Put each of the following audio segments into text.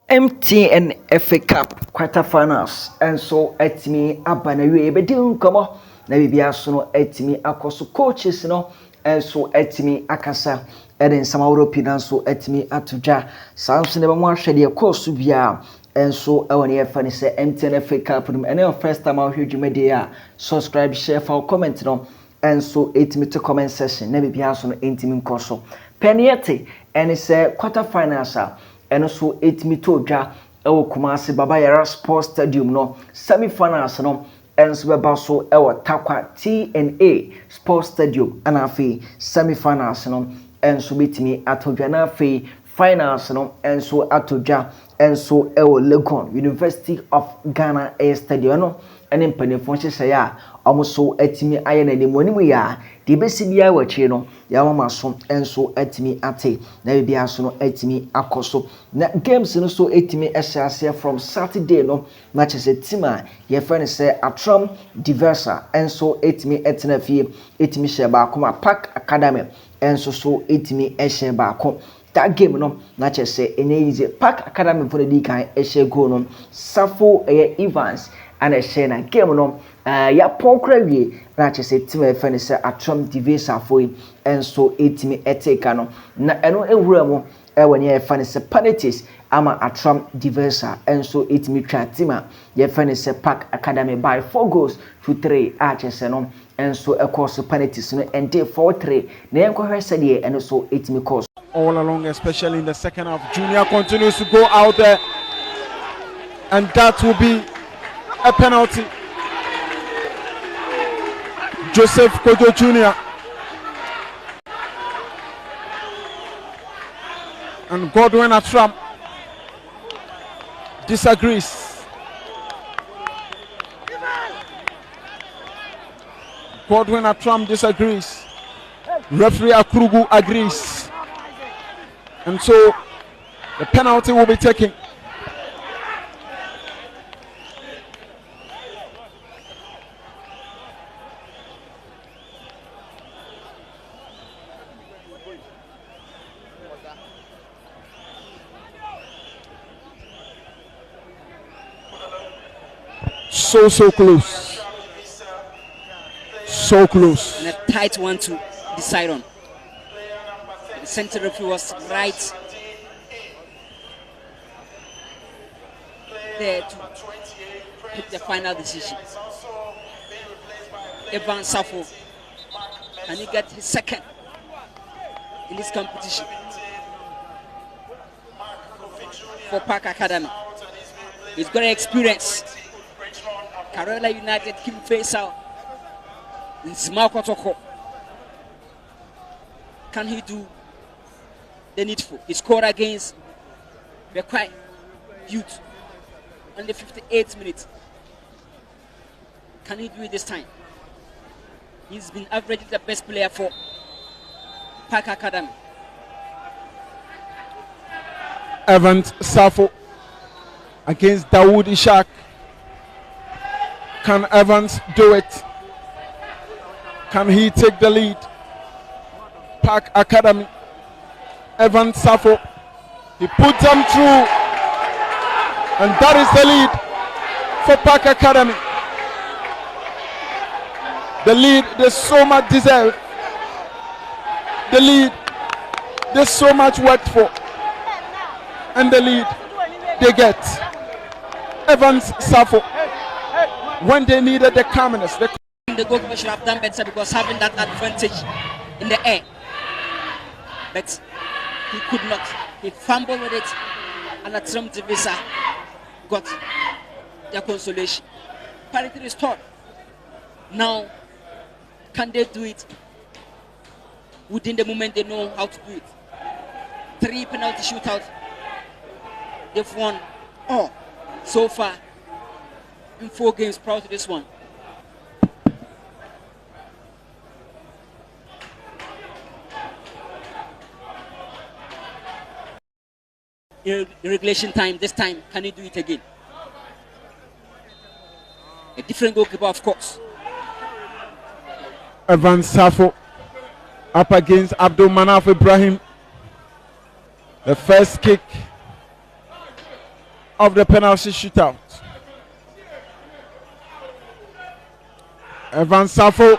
MTN FA Cup quarterfinals enso etimi aba na wie ebedi nkomo na bibia so no etimi akoso coaches no enso etimi akasa eden sama Europe nanso etimi atodwa sanso ne ba mo ahwede e course bia enso ewone ye fa ne se MTN FA Cup no ene first time ahwe dwumade a subscribe share for comment no enso etimi to comment section na bibia so no etimi nkoso peniete ene se quarterfinals eno so etimi to dwa ewo Kumasi Baba Yara Sports Stadium no semi-finals no enso beba so ewo Takwa TNA Sports Stadium ana afi semi-finals no enso betimi atodwa na afi finals no enso atodwa enso ewo Legon University of Ghana Stadium no ene mpanefo hyehyɛ ya omoso etimi aye na nimonimu ya de besi bia wachi no ya mama so enso etimi ate na bibia so no etimi akoso na games no so etimi ehyaase from Saturday no matches etima ye friend say Atram Diversa enso etimi etena fie etimi hye ba akoma Park Academy enso so etimi ehye ba akoma that game no na chese enye easy Park Academy for the di kan ehye go no Safo Evans and ehye na game no ya pokra wie na chese team efe ne se Atram Divisa foi enso etimi eteka no na eno ewura mu woni efe ne se penalties ama Atram Divisa enso etimi twa team a ye efe ne se Park Academy by 4-3 a chese no enso ekos penalties no ende 4-3 na enkohwe se de eno so etimi course all along, especially in the second half. Junior continues to go out there, and that will be a penalty. Joseph Kojo Jr. and Godwin Atram disagrees. Godwin Atram disagrees. Referee Akrugu agrees. And so the penalty will be taken. So close. So close. And a tight one to decide on. The center referee was right there to pick the final decision. Evan Safo, and he got his second in this competition for Park Academy. He's got experience. Karola United Kim Faisal in Small Kotoko. Can he do the needful? He scored against Bekwai Youth on the 58th minute. Can he do it this time? He's been averaging the best player for Park Academy. Evans Safo against Dawood Ishak. Can Evans do it? Can he take the lead? Park Academy. Evans Safo. He put them through. And that is the lead for Park Academy. The lead they so much deserve. The lead they so much worked for. And the lead they get. Evans Safo. When they needed the calmness. The goalkeeper should have done better because having that advantage in the air. But he could not. He fumbled with it, and Atram Divisa got their consolation. Parity restored. Now, can they do it within the moment they know how to do it? 3 penalty shootouts. They've won all so far in 4 games prior to this one. In regulation time, this time, can he do it again? A different goalkeeper, of course. Evan Safo up against Abdul Manaf Ibrahim. The first kick of the penalty shootout. Evans Safo.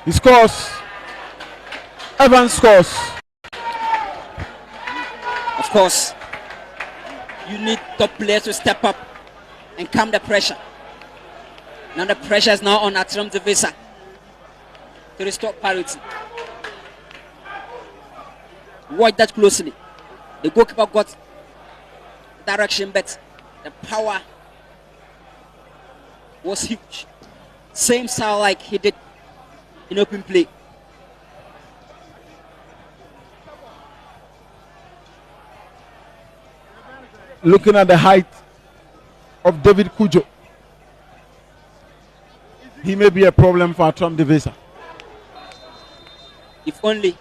He scores. Evans scores. Of course, you need top players to step up and calm the pressure. Now the pressure is now on Atram Devisa to restore parity. Watch that closely. The goalkeeper got direction, but the power was huge. Same style like he did in open play. Looking at the height of David Kujo, he may be a problem for Atram Devisa. If only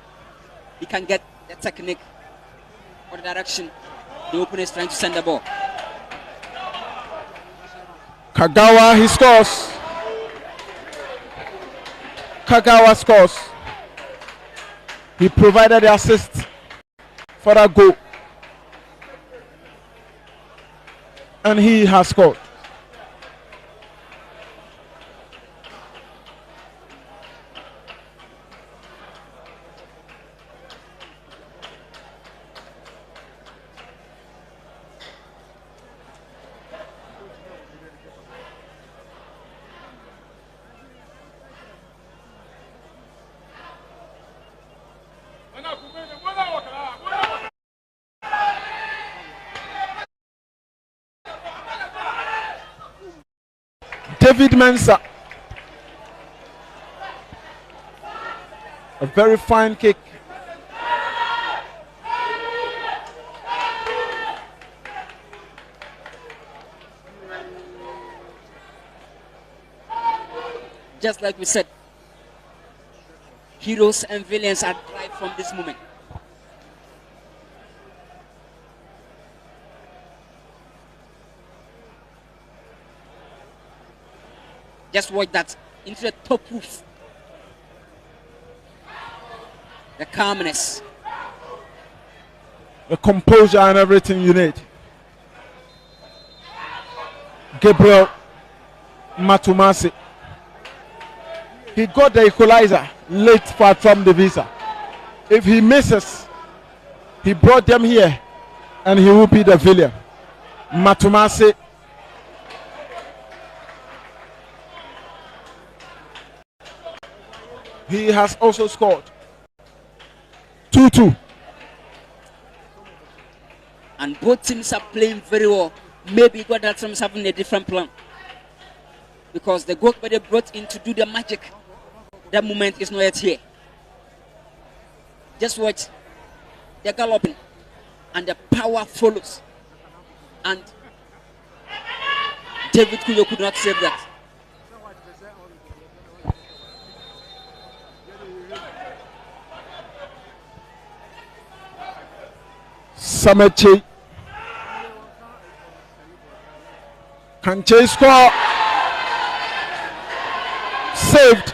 he can get the technique or the direction the opponent is trying to send the ball. Kagawa, he scores. Kagawa scores. He provided the assist for that goal. And he has scored. David Mensah. A very fine kick. Just like we said, heroes and villains are derived from this moment. Just watch that into the top roof. The calmness, The composure and everything you need. Gabriel Matumasi. He got the equalizer late for Atram Devisa. If he misses, he brought them here and he will be the villain. Matumasi. He has also scored. 2-2. and both teams are playing very well. Maybe Guadalajara is having a different plan, because the goalkeeper they brought in to do the magic, that moment is not yet here. Just watch, they're galloping and the power follows, and David Kuyo could not save that. Samechi. Can Che score? Saved.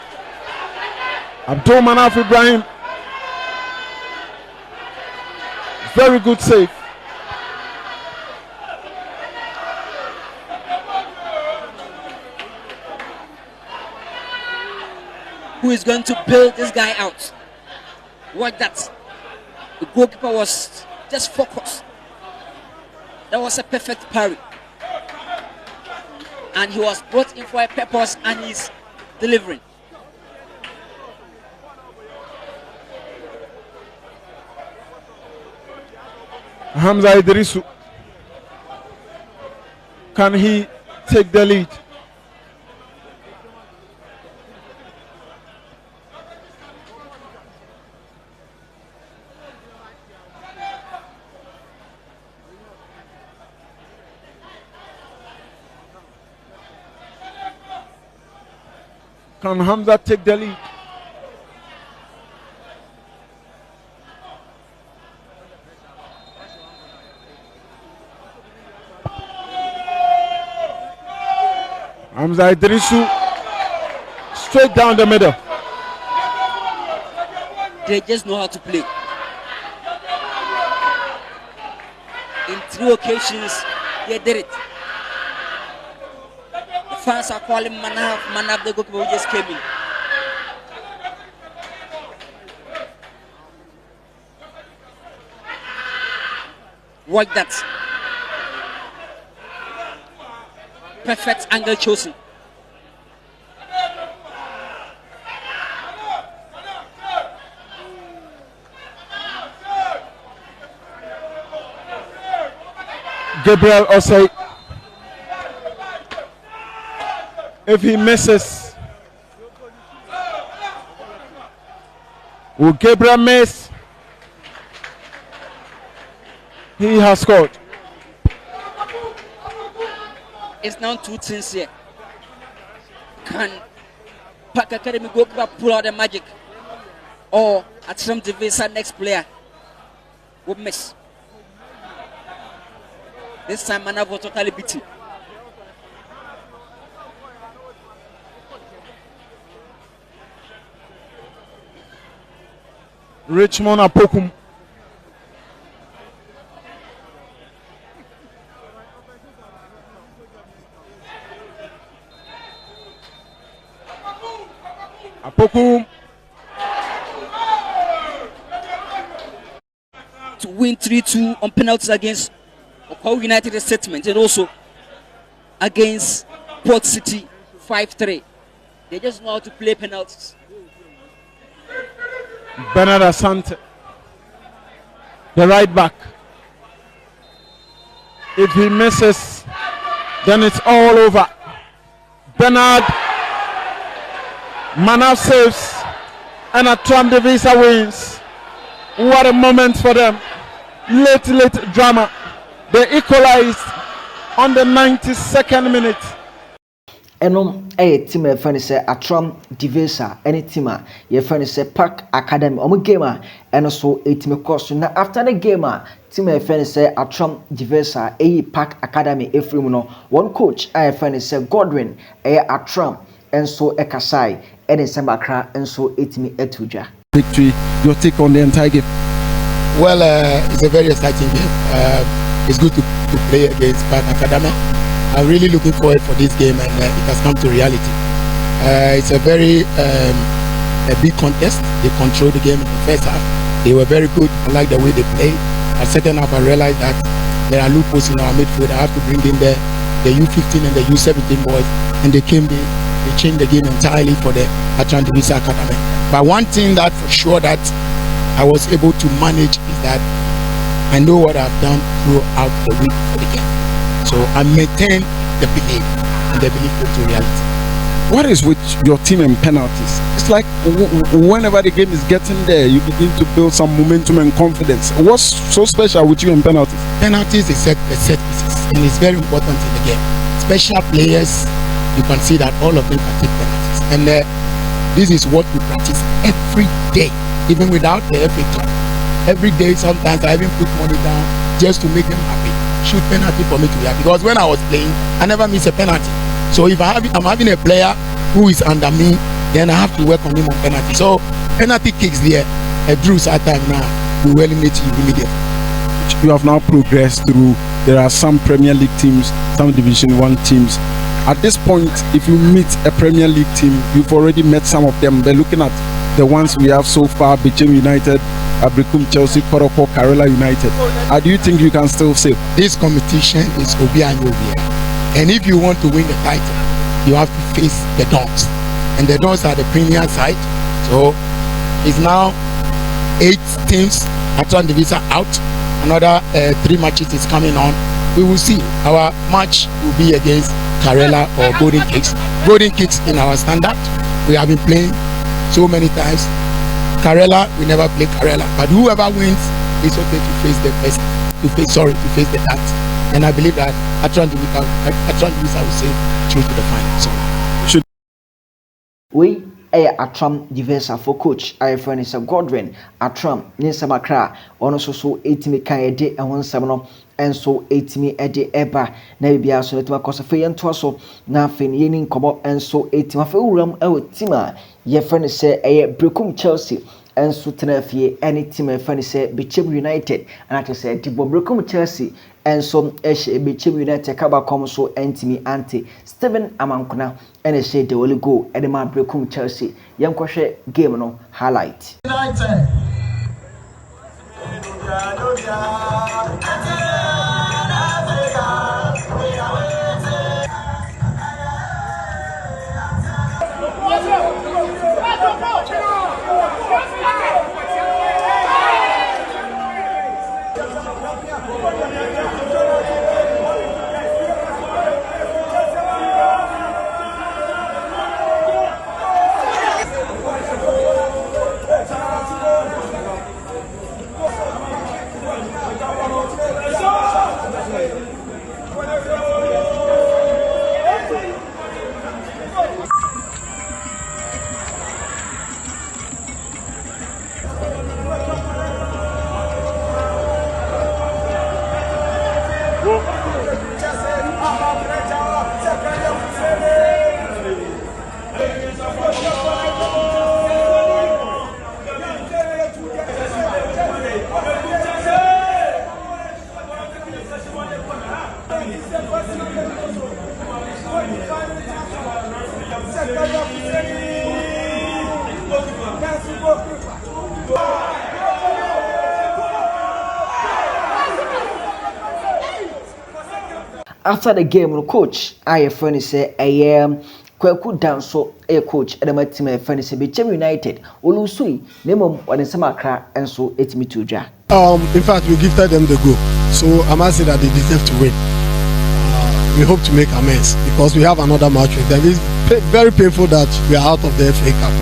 Abdul Manaf Ibrahim. Very good save. Who is going to bail this guy out? Watch that. The goalkeeper was just focused. That was a perfect parry. And he was brought in for a purpose and he's delivering. Hamza Idrisu. Can he take the lead? Can Hamza take the lead? Hamza Idrisu straight down the middle. They just know how to play. In 3 occasions they did it. The fans are calling man of the goalkeeper who just came in. Watch that. Perfect angle chosen. Gabriel Osei, if he misses, will Gabriel miss? He has scored. It's now 2 things here. Can Park Academy goalkeeper pull out the magic, or at some division next player will miss? This time Manav was totally beaten. Richmond Apokum. Apokum. To win 3-2 on penalties against Okau United statement, and also against Port City 5-3. They just know how to play penalties. Bernard Asante, the right back. If he misses, then it's all over. Bernard, Manav saves, and Atram Devisa wins. What a moment for them. Late drama. They equalized on the 92nd minute. Enom team e fani se Atram Devisa any team a ye fani se Park Academy omo game a eno so team course na after the game a team e fani se Atram Devisa Park Academy efrim no one coach e fani se Godwin Atram enso ekasai ene Sembakra enso etimi etudwa. Victory, your take on the entire game? Well, it's a very exciting game. It's good to play against Park Academy. I'm really looking forward for this game, and it has come to reality. It's a very a big contest. They controlled the game in the first half. They were very good. I like the way they played. At second half, I realized that there are loopholes in our midfield. I have to bring in the U15 and the U17 boys, and they changed the game entirely for the Atram Devisa Academy. But one thing that for sure that I was able to manage is that I know what I've done throughout the week for the game. So I maintain the belief, and the belief to reality. What is with your team and penalties? It's like whenever the game is getting there, you begin to build some momentum and confidence. What's so special with you and penalties? Penalties is set pieces, and it's very important in the game. Special players, you can see that all of them can take penalties, and this is what we practice every day, even without the FA Cup. Every day, sometimes I even put money down just to make them happy. Shoot penalty for me to be happy, because when I was playing, I never miss a penalty. So if I'm having a player who is under me, then I have to work on him on penalty. So penalty kicks there, a draw at time now, we will eliminate you immediately. You have now progressed through. There are some Premier League teams, some Division 1 teams. At this point, if you meet a Premier League team, you've already met some of them. They're looking at the ones we have so far: Bichim United, Abrikum, Chelsea, Koroko, Karela United. How do you think you can still save? This competition is Obia and Obia. And if you want to win the title, you have to face the Dons. And the Dons are the premier side. So it's now 8 teams. Atram Devisa out. Another 3 matches is coming on. We will see. Our match will be against Karela or Golden Kicks. Golden Kicks in our standard. We have been playing so many times. Karela, we never play Karela, but whoever wins is okay to face the best, to face the that. And I believe that Atram Devisa will say through to the final. So We Atram Devisa for coach I friend is Godwin Atram Sembakra ono so etimi kan ede ehon nsem no enso etimi ede eba na bibia so etima kosofe yento so na afeni yeni nkomo enso etima fa wuram ewotima ye friend say Brekum Chelsea enso tenafie any team friend say Bichim United and I say Dibo Brekum Chelsea ɛnso ɛhyɛ Ebechim United Kabacom so ɛntimi ante Steven Amankuna ɛna ɛhyɛ the only goal ɛde ma Brekum Chelsea yɛnkɔhwɛ game no highlight. After the game, coach, I friend say, I am Kwaku Danso, a coach, and my team friend say, Bechem United, Olusui, Nemo, when it's Samakra, and so it's me to ja. In fact, we gifted them the goal, so I must say that they deserve to win. We hope to make amends because we have another match with them. It's very painful that we are out of the FA Cup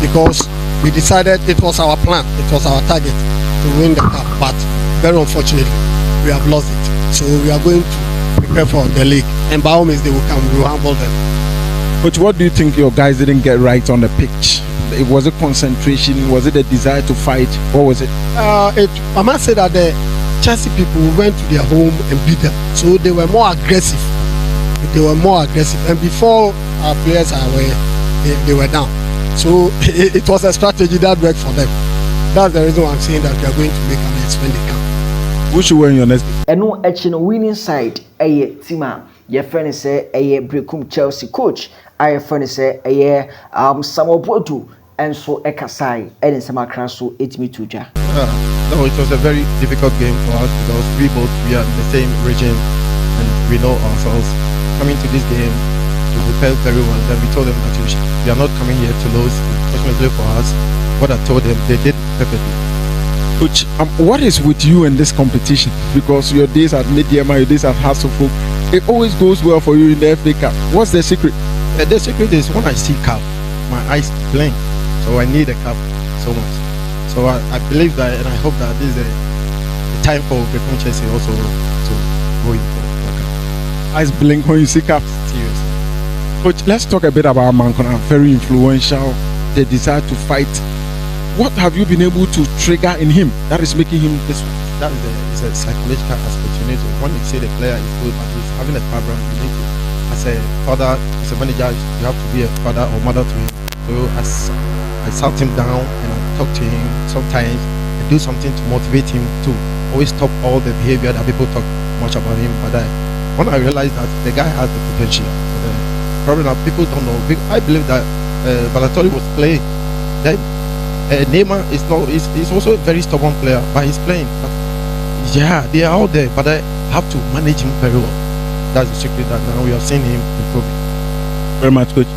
because we decided it was our plan, it was our target to win the cup, but very unfortunately, we have lost it. So we are going to prepare for the league, and by all means they will come. We will handle them. But what do you think your guys didn't get right on the pitch? Was it concentration? Was it a desire to fight? What was it? I must say that the Chelsea people went to their home and beat them, so they were more aggressive. And before our players are aware, they were down. So it was a strategy that worked for them. That's the reason why I'm saying that we are going to make amends when they come. Who should win your next game? And no actually winning side, a team. Your friend say a Brekum Chelsea coach. I friend say a Samuel Bodu and so Ekasai and Samakra so it's me to ja. No, it was a very difficult game for us because we are in the same region and we know ourselves. Coming to this game, we prepared very well. Then we told them that we are not coming here to lose. Fortunately for us, what I told them, they did perfectly. Coach, what is with you in this competition? Because your days at Mediama, your days at Hasselhoff, it always goes well for you in the FA Cup. What's the secret? The secret is when I see cup, my eyes blink. So I need a cup so much. So I believe that, and I hope that this is the time for Brekum Chelsea also to go into the cup. Eyes blink when you see cups. Seriously. Coach, let's talk a bit about Mankona. Very influential. The desire to fight. What have you been able to trigger in him that is making him this one? That is a psychological aspect. You need to, when you say the player is good, but he's having a problem, you need to, as a father, as a manager, you have to be a father or mother to him. So I sat him down and I talk to him sometimes and do something to motivate him to always stop all the behavior that people talk much about him. But when I realized that the guy has the potential, so the problem that people don't know, I believe that Balotelli was playing. Then Neymar is also a very stubborn player, but he's playing. But yeah, they are out there, but I have to manage him very well. That's the secret that now we are seeing him improving. Very much, Coach.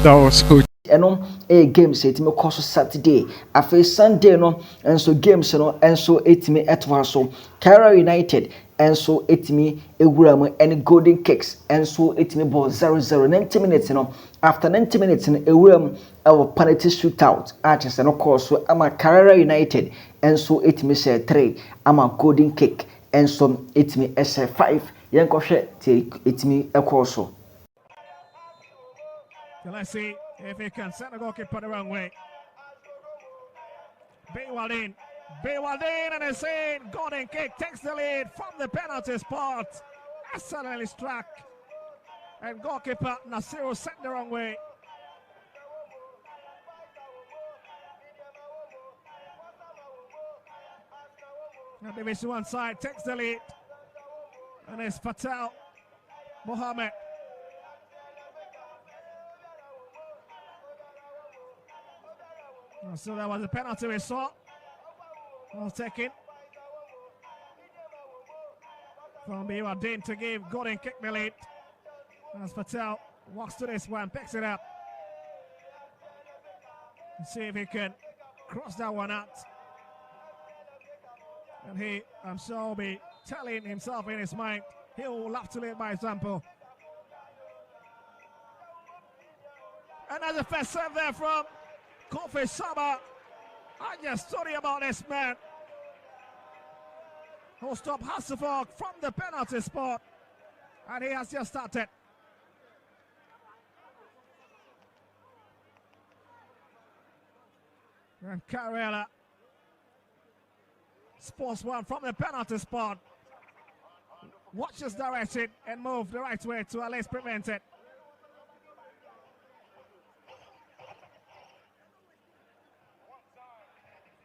That was Coach. Eno games etime course Saturday after Sunday no enso games no enso etime etwa so Cairo United enso etime egura mu any Golden Kicks enso etime ball 0-0 90 minutes no after 90 minutes no egura mu our penalty shootout achese no course so ama Cairo United enso etime share 3 ama Golden Kick enso etime share 5 yenkohwe te etime ekoso. Let's see if he can send the goalkeeper the wrong way. Baywaldin and is saying Golden Kick takes the lead from the penalty spot. Excellently struck. And goalkeeper Nasiru sent the wrong way. Now Division 1 side takes the lead. And it's Fatal Mohammed. So that was a penalty we saw. Well taken from Biwadin to give Gordon kick the lead. As Patel walks to this one, picks it up. And see if he can cross that one out. And he, I'm sure, will be telling himself in his mind, he will love to lead by example. Another first serve there from Kofi Saba. I just told you about this man who stopped Hasselhoff from the penalty spot, and he has just started. And Carrera sports one from the penalty spot. Watches direction and move the right way to at least prevent it.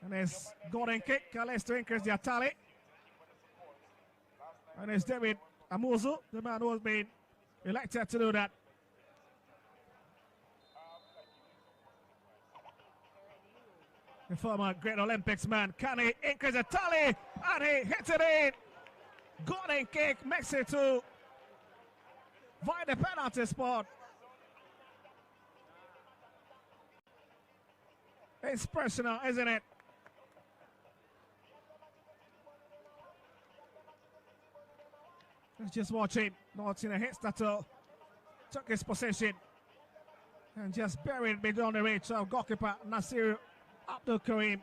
And it's Gordon kick, at least to increase the tally. And it's David Amuzu, the man who has been elected to do that. The former great Olympics man, can he increase the tally? And he hits it in. Gordon kick makes it to via the penalty spot. It's personal, isn't it? Let's just watch him. Not in a hit that took his position and just buried beyond the reach of goalkeeper Nasir Abdul Karim.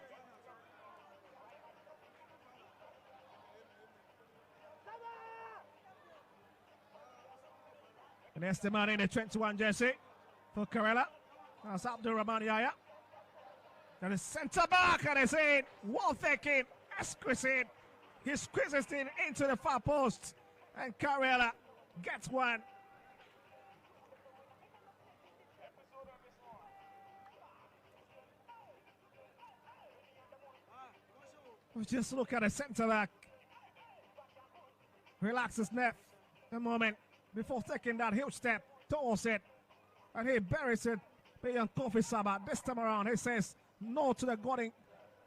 And there's the man in the 21 jersey for Kerala. That's Abdul Rahman Yaya. And the centre back, and it's in. Well thinking, exquisite. He squeezes it into the far post. And Kerala gets one. We just look at the centre back. Relax his neck a moment before taking that huge step towards it. And he buries it beyond Kofi Saba. This time around, he says no to the Gordon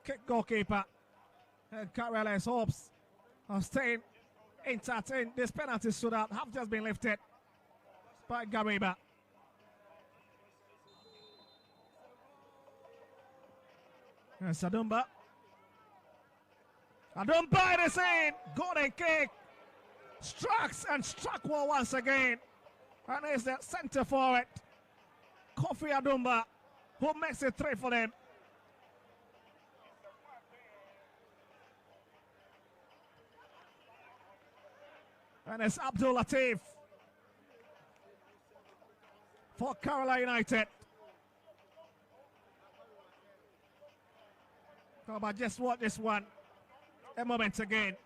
kick goalkeeper. And Kerala's hopes of staying intact in this penalty shootout have just been lifted by Gariba. And Sadumba. Adumba it is in. Gordon kick. Strikes and struck well once again. And it's the centre forward, Kofi Adumba, who makes it 3 for them. And it's Abdul Latif for Kerala United. Oh, but just watch this one a moment again.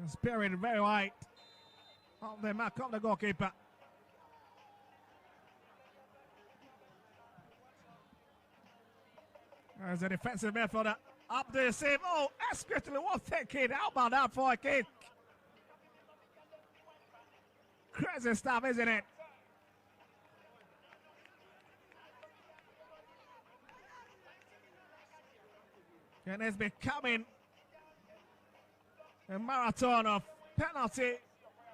It's buried very wide on the mark of the goalkeeper. As a defensive midfielder up the save. Oh, exquisitely well thinking. How about that for a kick? Crazy stuff, isn't it? And it's becoming a marathon of penalty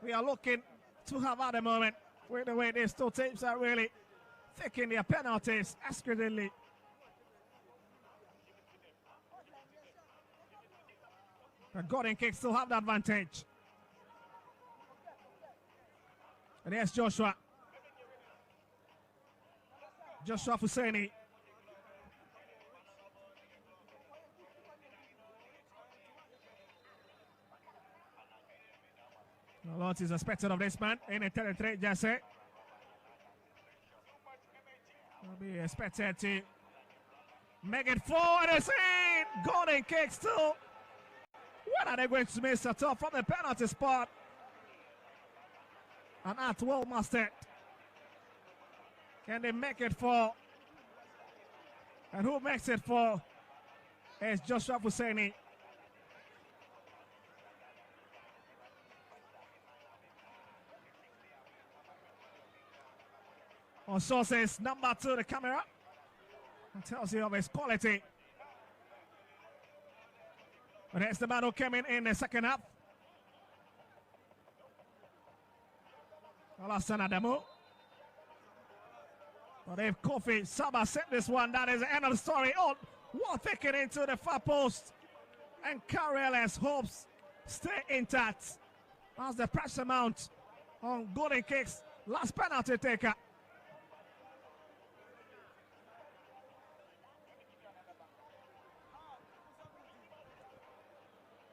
we are looking to have at the moment, with the way these two teams are really taking their penalties exquisitely. The Gordon kicks still have the advantage. And here's Joshua. Joshua Fuseni. A lot is expected of this man in a territory jersey. Will be expected to make it forward. It's in. Gordon kicks too. What are they going to miss at all from the penalty spot? And that's well mastered. Can they make it for And who makes it for is Joshua Husseini. On sources, number 2, the camera. It tells you of his quality. But here's the man who came in the second half. Alassane Adamu. But if Kofi Saba set this one, that is the end of the story. Oh, well taken into the far post. And Carriel's hopes stay intact. As the pressure mount on Golden Kicks. Last penalty taker.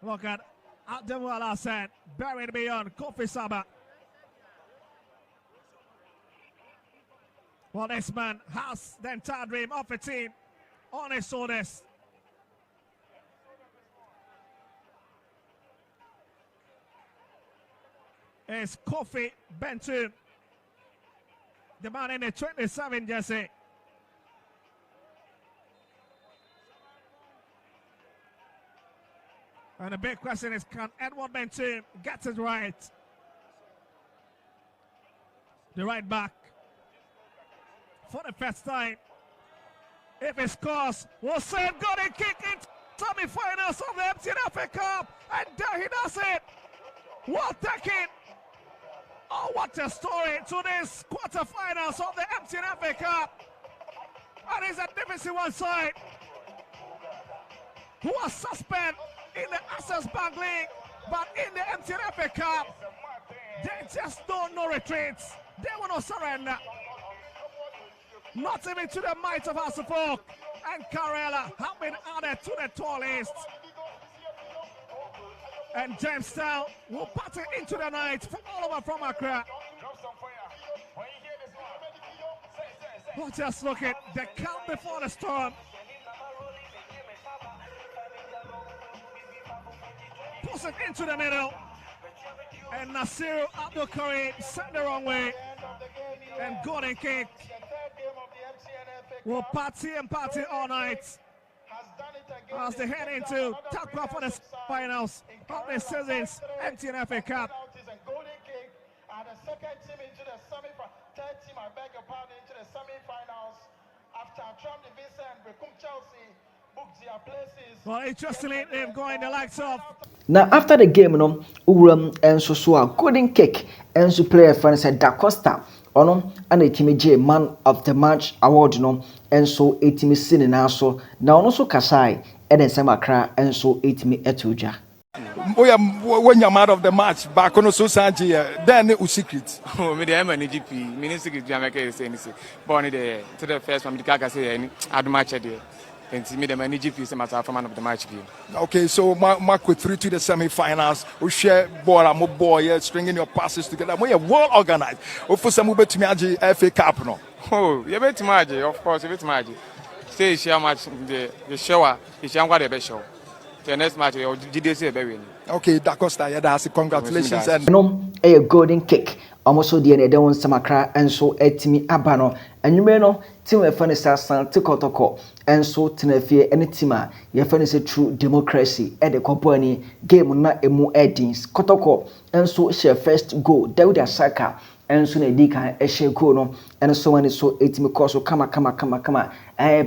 Look at Adamu Alassane, buried beyond Kofi Saba. Well, this man has the entire dream of a team on his shoulders. It's Kofi Bentu, the man in the 27 jersey. And the big question is, can Edward Bentu get it right? The right back. For the first time, if he scores, we'll say golden kick in semi-finals of the MTN FA Cup, and there he does it. Well taken. Oh, what a story to this quarterfinals of the MTN FA Cup. And it's a Division 1 side who was suspended in the Access Bank League, but in the MTN FA Cup, they just don't know retreats. They will not surrender. Not even to the might of House of Folk. And Carrella have been added to the tour list. And Jamestown will party into the night from all over from Accra. Well, just look at the calm before the storm. Push it into the middle. And Nasiru Abdul Karim sent the wrong way. And Golden Kick will party and party all night as they head into Takwa for the finals of the season's MTN FA Cup. And the second team into the third team, I beg your pardon, into the semi-finals after Trump Division and Become Chelsea booked their places. Well, interestingly, they've gone the likes of. Now after the game, and so a Golden Kick and so player friend said Da Costa. Ono and a team J Man of the Match award and so a team sin so now also Kasai and then Samakra and so a team Etuja. When you're man of the match, back on so Sanji, then it was secret. Oh, me the GP, me secret Jamaica say anything. Born there to the first one, the Kaka say any ad match there. And see me the GP is matter for man of the match game. Okay, so Mark with 3 to the semi-finals. We share ball and more boy, stringing your passes together. We are well organized. For some move to me FA Cup no. Oh, you bet magic, of course, you bet magic. Say share match the shower, is young what the best show. The next match, you did say baby. Okay, Da Costa, yeah, that's congratulations. And A Golden Kick. Almost so the end of Samakra and so etimi abano. And you may know team a funny san tikotoko and so tenefie any tima your funny say true democracy at the company game na emu edins kotoko and so share first goal David Asaka and so nedika a share goal no and so on so etimi course kama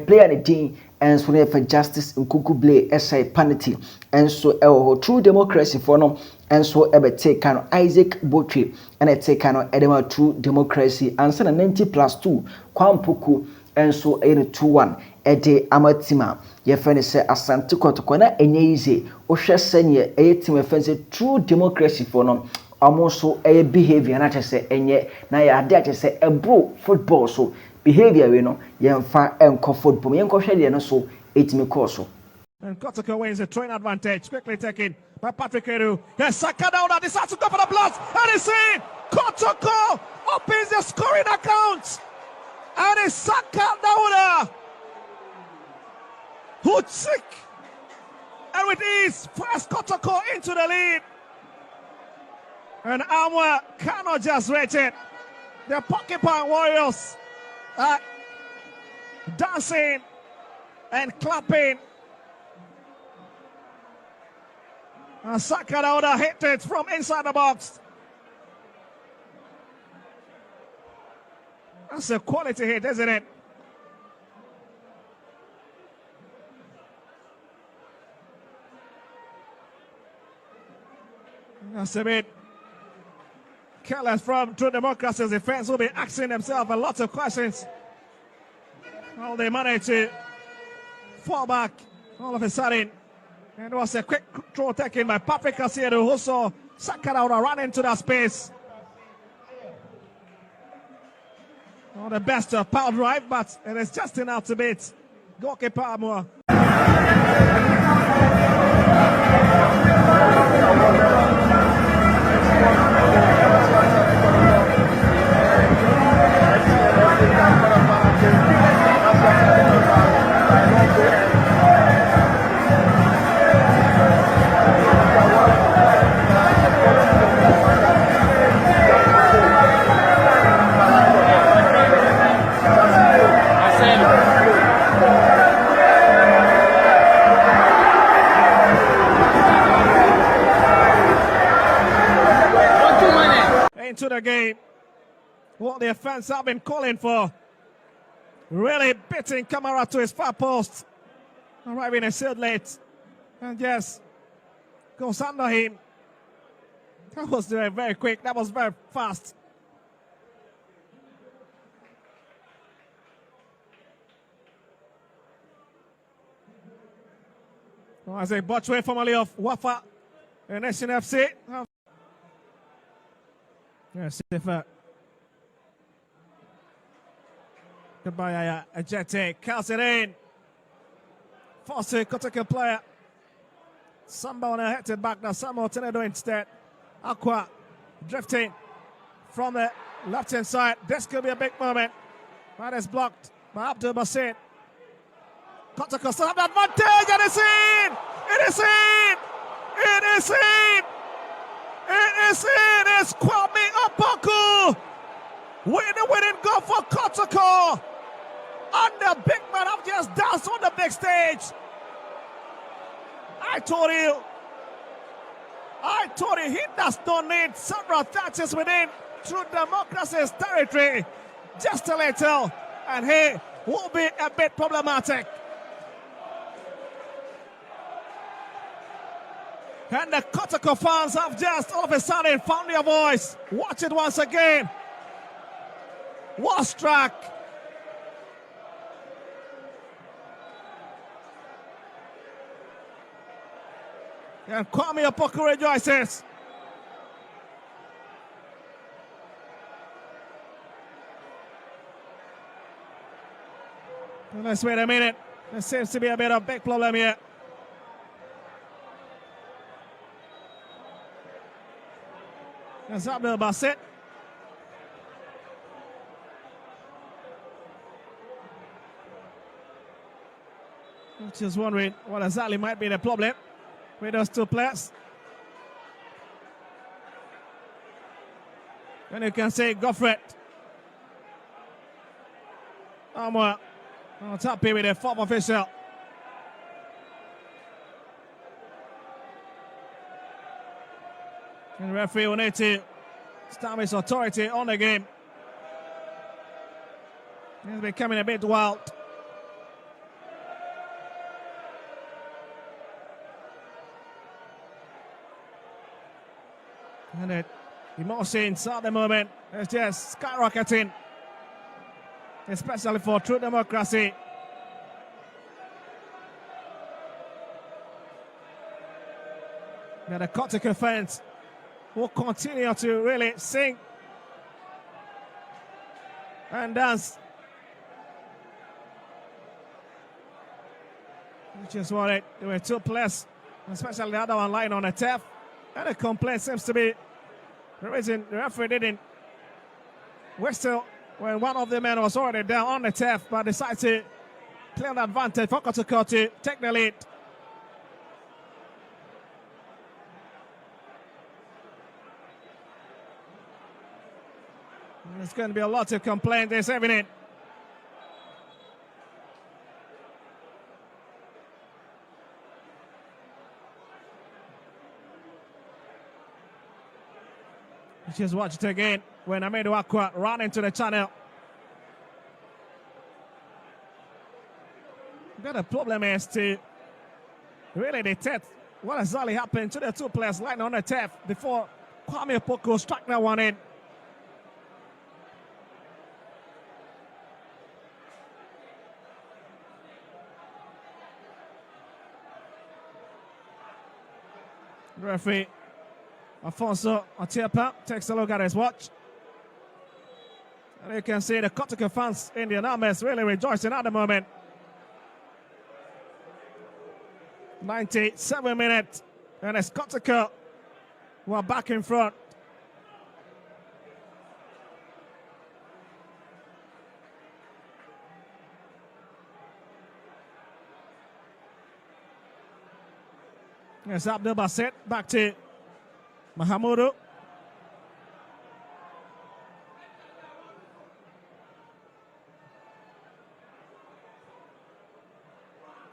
player the team and so for justice in Kukuble essay penalty and so true democracy for no and so ebe take kind of Isaac Botry and it take kind of edema true democracy and so 90+2 Kwampuku and so 2-1 ede amatima ye fene se Asante Kotoko na enye easy o hwe senye e team fene se true democracy for no amoso e behavior na chese enye na ya ade chese ebro football so behavior we no ye mfa enko football ye nko hwe de no so etimi course so. And Kotoko wins a train advantage, quickly taken by Patrick Eru. There's Saka down and decides to go for the blast. And it's in. Kotoko opens the scoring account. And it's Saka down. Hutsik. And with ease, first Kotoko into the lead. And Amwa cannot just reach it. The Porcupine Warriors are dancing and clapping. And Sakadauda hit it from inside the box. That's a quality hit, isn't it? That's a bit careless from True Democracy's defense, will be asking themselves a lot of questions. Well, they managed to fall back all of a sudden. And it was a quick throw taken by Patrick Casiedo, who saw Sakadauda run into that space. Not the best power drive, but it is just enough to beat goalkeeper Amoah. Into the game, what the fans have been calling for. Really beating Kamara to his far post, arriving a shield late, and yes, goes under him. That was very quick, that was very fast. Well, as a Botchway, formerly of Wafa and SNFC. Yes, goodbye, Ajete. Curls it in. Forced to Kotoko player. Samba on a headed back now. Samuel Tenedo instead. Aqua drifting from the left hand side. This could be a big moment. That is blocked by Abdul Basit. Kotoko still have the advantage. And it's in! It is in! It is in! It is in! It's Kwame Opoku with the winning goal for Kotoko. And the big man have just danced on the big stage. I told you, he does not need several touches within True Democracy's territory. Just a little, and he will be a bit problematic. And the Kotoko fans have just all of a sudden found their voice. Watch it once again. What struck. And Kwame Opoku rejoices. Well, let's wait a minute. There seems to be a bit of big problem here. That's Abdul Basit. Just wondering what exactly might be the problem with those two players. And you can say Goffred. Amoah not happy with the fourth official. And the referee will need to stamp his authority on the game. It's becoming a bit wild. And the emotions at the moment is just skyrocketing, especially for True Democracy. Now the Kotoko fans will continue to really sing and dance. Which is what it. There were two players, especially the other one lying on the turf. And the complaint seems to be the reason the referee didn't whistle when one of the men was already down on the turf, but decided to claim the advantage for Kotoko to take the lead. There's going to be a lot of complaint this evening. Just watch it again when Amadou Aqua ran into the channel. But the problem is to really detect what exactly happened to the two players lying on the turf before Kwame Opoku struck that one in. Referee Alfonso Atiepa takes a look at his watch. And you can see the Kotuka fans in the numbers really rejoicing at the moment. 97 minutes, and it's Kotuka who are back in front. Yes, Abdul Basit back to Mahamudu.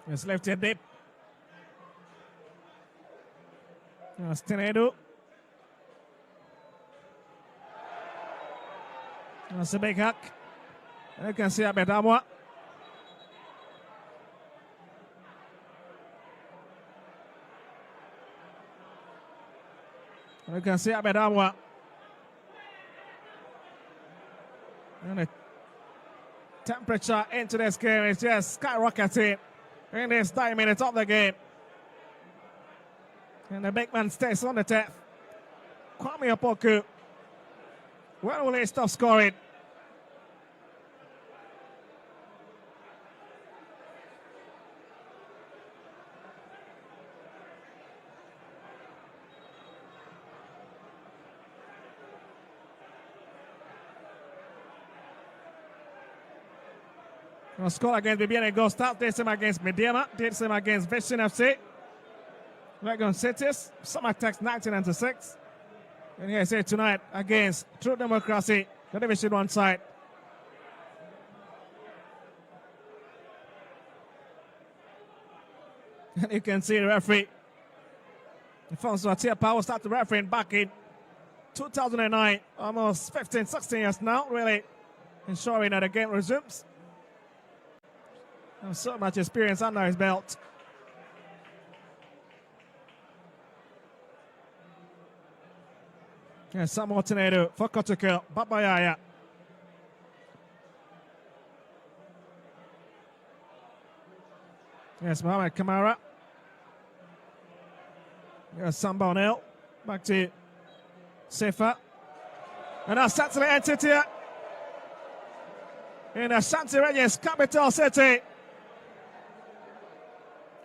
It's left deep. Tenedo. That's a big hack. You can see Abedamwa. You can see Abedamwa. And the temperature into this game is just skyrocketing in this 9 minutes of the game. And the big man stays on the turf. Kwame Opoku. When will he stop scoring? He'll score against BBN Go Start. Did him against Mediama. Did him against Vision FC. Legon Cities, Summer Text 1996. And here's it tonight against True Democracy, the Division 1 side. And you can see the referee, Alfonso Atiepa, will start the refereeing back in 2009, almost 15, 16 years now, really ensuring that the game resumes. And so much experience under his belt. Yes, Samuel Tenedo for Kotuka, Babayaya. Yes, Mohamed Kamara. Yes, Samba O'Neill. Back to Sefa. And that's Saturday entity in Ashanti Regis, capital city.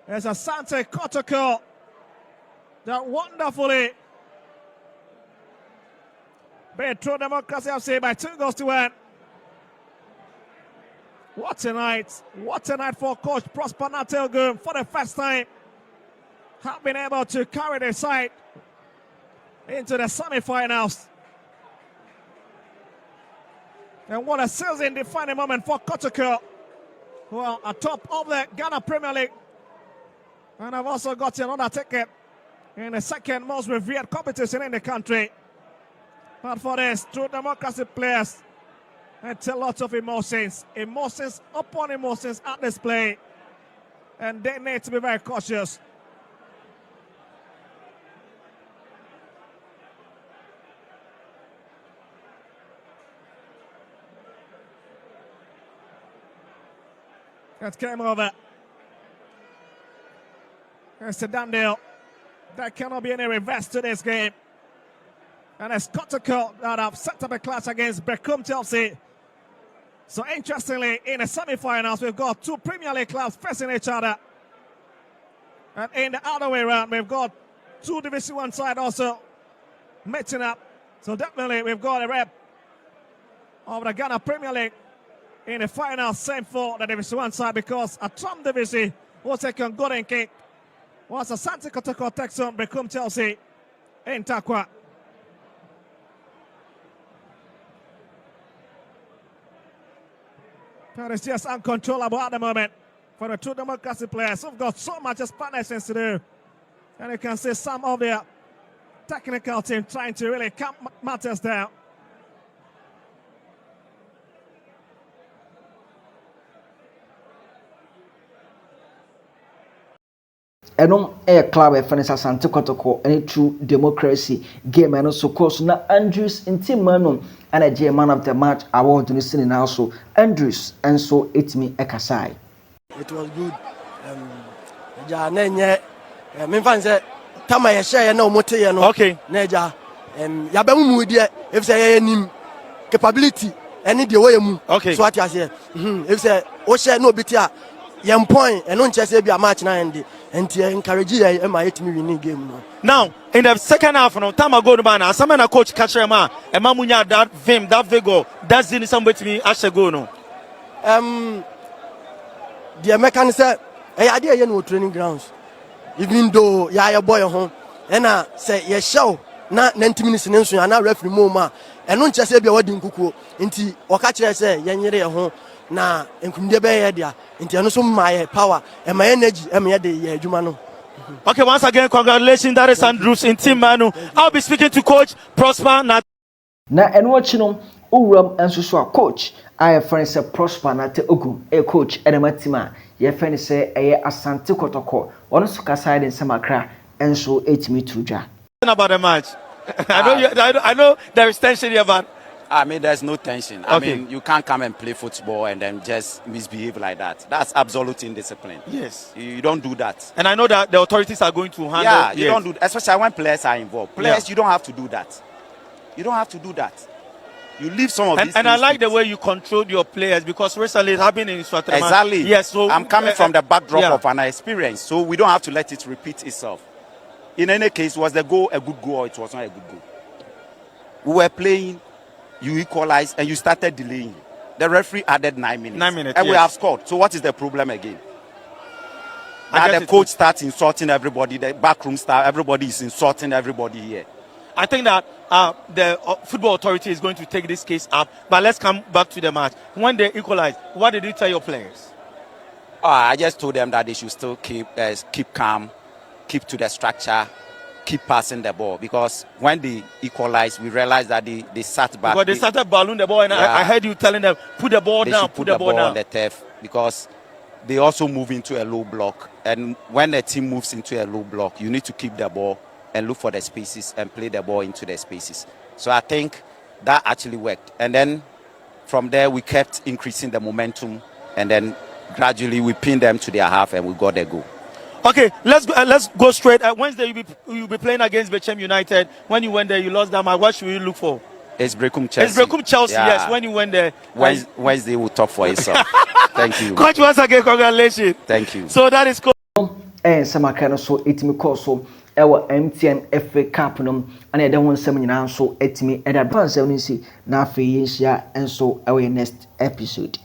There's Asante Kotuka that wonderfully beat True Democracy FC by 2-1. What a night for Coach Prosper Natel for the first time. Have been able to carry the side into the semi-finals. And what a season-defining moment for Kotuka, who are atop of the Ghana Premier League. And I've also got another ticket in the second most revered competition in the country. But for this, True Democracy players, it's a lot of emotions upon emotions at display. And they need to be very cautious. That came over. It's a done deal. There cannot be any reverse to this game. And it's Kotuka that have set up a clash against Bekum Chelsea. So interestingly, in the semi-finals, we've got two Premier League clubs facing each other. And in the other way around, we've got two Division 1 side also matching up. So definitely we've got a rep of the Ghana Premier League in the final, same for the Division 1 side, because a Trump Division will take on Golden Cake, whilst Asante Kotuka takes on Bekum Chelsea in Takwa. But it's just uncontrollable at the moment for the True Democracy players who've got so much explanations to do. And you can see some of their technical team trying to really calm matters down. Enom club efenisa Asante Kotoko any true democracy game and also course na Andrews Ntimanu and a man of the match award no sin now so Andrews and so etimi ekasai. It was good. Ja nenye me fan say tama ye share na omote ye no. Okay. Na ja ya ba mu die if say ye nim capability any the way mu. Okay. So what you say? If say o share no biti a yem point and no nche say bi a match na end. And encourage you win game now. Now, in the second half, no time ago, man, some man a coach catch him, and Mamunya that vim, that vigor, that's in some way to me. I should go no. The American said, "Hey, I did no training grounds, even though ya boy home, and I say yes show na 90 minutes in so na referee mo ma, and no chese be wadi nkuku, nti okachire say yenyere ho na nkumde be ye dia." My power and my energy and my day. Okay, once again, congratulations. That is Andrews Ntimanu. I'll be speaking to Coach Prosper. Na and watching Uram and so coach. I have friends say Prosper na te ogu a coach and a matima. Your friend say a Asante Kotoko. One suka side in Samakra and so 8 me to ja. About the match. I know there is tension here, but I mean, there's no tension. I mean, you can't come and play football and then just misbehave like that. That's absolute indiscipline. Yes. You don't do that. And I know that the authorities are going to handle. Yeah, you don't do that, especially when players are involved. Players, you don't have to do that. You don't have to do that. You leave some of these. And I like the way you control your players because recently it happened in Swatrama. Exactly. Yes. So I'm coming from the backdrop of an experience, so we don't have to let it repeat itself. In any case, was the goal a good goal or it was not a good goal? We were playing. You equalized and you started delaying. The referee added 9 minutes. 9 minutes. And yes. we have scored. So what is the problem again? Now the coach starts insulting everybody, the backroom staff, everybody is insulting everybody here. I think that the football authority is going to take this case up. But let's come back to the match. When they equalized, what did you tell your players? I just told them that they should still keep calm, keep to the structure, keep passing the ball, because when they equalized, we realized that they sat back. Because they started balloon the ball, and I heard you telling them, put the ball down, put the ball on the turf, because they also move into a low block. And when a team moves into a low block, you need to keep the ball and look for the spaces and play the ball into the spaces. So I think that actually worked. And then from there, we kept increasing the momentum, and then gradually we pinned them to their half and we got the goal. Okay, let's go straight. Wednesday you'll be playing against Bechem United. When you went there, you lost that match. What should you look for? It's Brecum Chelsea. It's Brecum Chelsea. Yeah. Yes. When you went there, Wednesday will talk for itself. Thank you, Coach. Once again, congratulations. Thank you. So that is cool. Samakano so etimi call so ewa MTN FA Cup no and ede won nsam nyina so etimi ede advance 70 na afei yinhia enso ewa next episode.